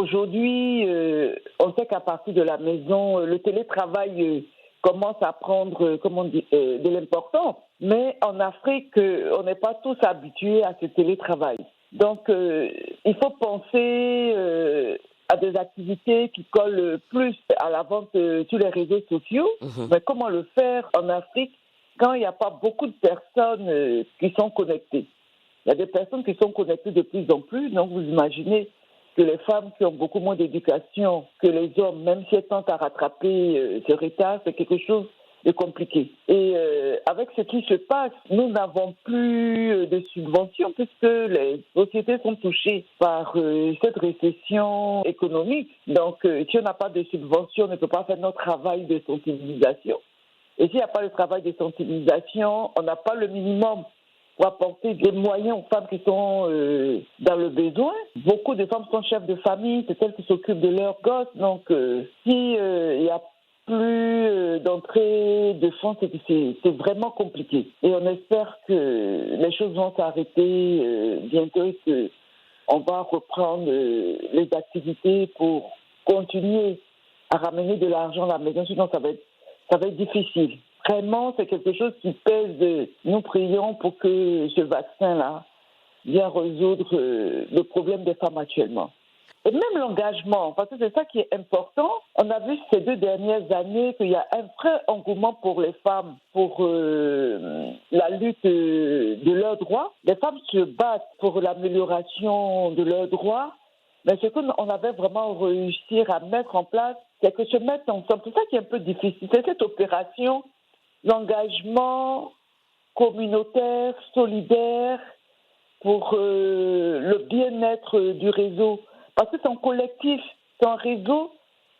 Aujourd'hui, on sait qu'à partir de la maison, le télétravail commence à prendre, de l'importance. Mais en Afrique, on n'est pas tous habitués à ce télétravail. Donc, il faut penser à des activités qui collent plus à la vente sur les réseaux sociaux. Mais comment le faire en Afrique quand il n'y a pas beaucoup de personnes qui sont connectées? Il y a des personnes qui sont connectées de plus en plus, donc vous imaginez que les femmes qui ont beaucoup moins d'éducation que les hommes, même si elles tentent à rattraper ce retard, c'est quelque chose de compliqué. Et avec ce qui se passe, nous n'avons plus de subventions puisque les sociétés sont touchées par cette récession économique. Donc, si on n'a pas de subventions, on ne peut pas faire notre travail de sensibilisation. Et s'il n'y a pas de travail de sensibilisation, on n'a pas le minimum pour apporter des moyens aux femmes qui sont dans le besoin. Beaucoup de femmes sont chefs de famille, c'est elles qui s'occupent de leurs gosses. Donc, si il y a plus d'entrée de fonds, c'est vraiment compliqué. Et on espère que les choses vont s'arrêter bientôt et qu'on va reprendre les activités pour continuer à ramener de l'argent à la maison. Sinon, ça va être difficile. Vraiment, c'est quelque chose qui pèse. Nous prions pour que ce vaccin-là vienne résoudre le problème des femmes actuellement. Et même l'engagement, parce que c'est ça qui est important. On a vu ces 2 dernières années qu'il y a un vrai engouement pour les femmes, pour la lutte de leurs droits. Les femmes se battent pour l'amélioration de leurs droits. Mais ce qu'on avait vraiment réussi à mettre en place, c'est que se mettre ensemble. C'est ça qui est un peu difficile. C'est cette opération, l'engagement communautaire, solidaire, pour le bien-être du réseau. Parce que c'est en collectif, c'est en réseau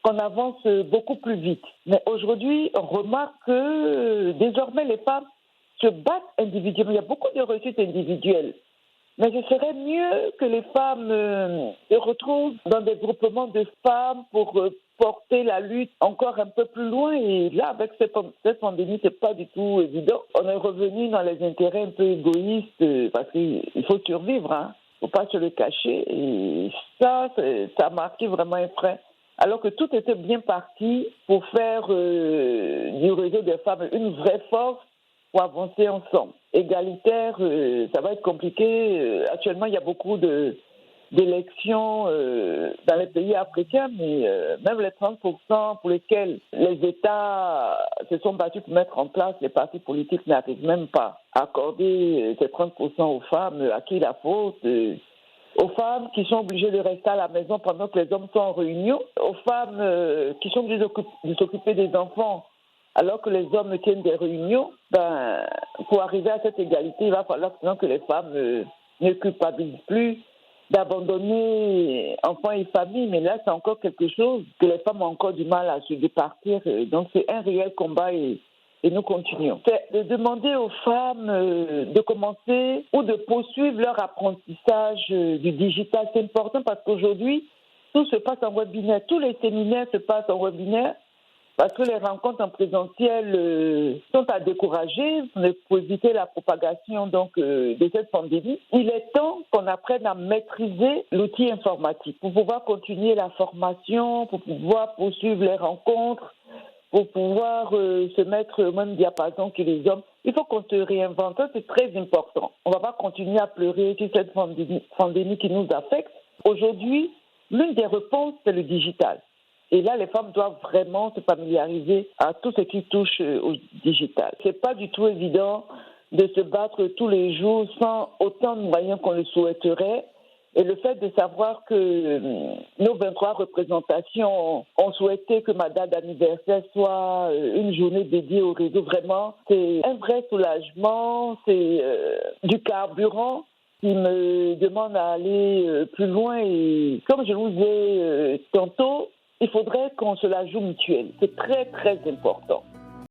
qu'on avance beaucoup plus vite. Mais aujourd'hui, on remarque que désormais les femmes se battent individuellement. Il y a beaucoup de réussites individuelles. Mais ce serait mieux que les femmes se retrouvent dans des groupements de femmes pour porter la lutte encore un peu plus loin. Et là, avec cette pandémie, c'est pas du tout évident. On est revenu dans les intérêts un peu égoïstes parce qu'il faut survivre, hein. Faut pas se le cacher. Et ça a marqué vraiment un frein. Alors que tout était bien parti pour faire du réseau des femmes une vraie force pour avancer ensemble. Égalitaire, ça va être compliqué. Actuellement, il y a beaucoup d'élections dans les pays africains, mais même les 30% pour lesquels les États se sont battus pour mettre en place, les partis politiques n'arrivent même pas à accorder ces 30% aux femmes. À qui la faute? Aux femmes qui sont obligées de rester à la maison pendant que les hommes sont en réunion, aux femmes qui sont obligées de s'occuper des enfants alors que les hommes tiennent des réunions. Pour arriver à cette égalité, il va falloir que les femmes ne culpabilisent plus d'abandonner enfants et famille, mais là c'est encore quelque chose que les femmes ont encore du mal à se départir, donc c'est un réel combat et nous continuons. C'est de demander aux femmes de commencer ou de poursuivre leur apprentissage du digital. C'est important parce qu'aujourd'hui, tout se passe en webinaire. Tous les séminaires se passent en webinaire parce que les rencontres en présentiel sont à décourager pour éviter la propagation de cette pandémie. Il est temps qu'on apprenne à maîtriser l'outil informatique pour pouvoir continuer la formation, pour pouvoir poursuivre les rencontres, pour pouvoir se mettre au même diapason que les hommes. Il faut qu'on se réinvente, ça c'est très important. On ne va pas continuer à pleurer sur cette pandémie qui nous affecte. Aujourd'hui, l'une des réponses, c'est le digital. Et là, les femmes doivent vraiment se familiariser à tout ce qui touche au digital. C'est pas du tout évident de se battre tous les jours sans autant de moyens qu'on le souhaiterait. Et le fait de savoir que nos 23 représentations ont souhaité que ma date d'anniversaire soit une journée dédiée au réseau, vraiment, c'est un vrai soulagement, c'est du carburant qui me demande à aller plus loin. Et comme je vous ai tantôt, il faudrait qu'on se la joue mutuelle. C'est très, très important.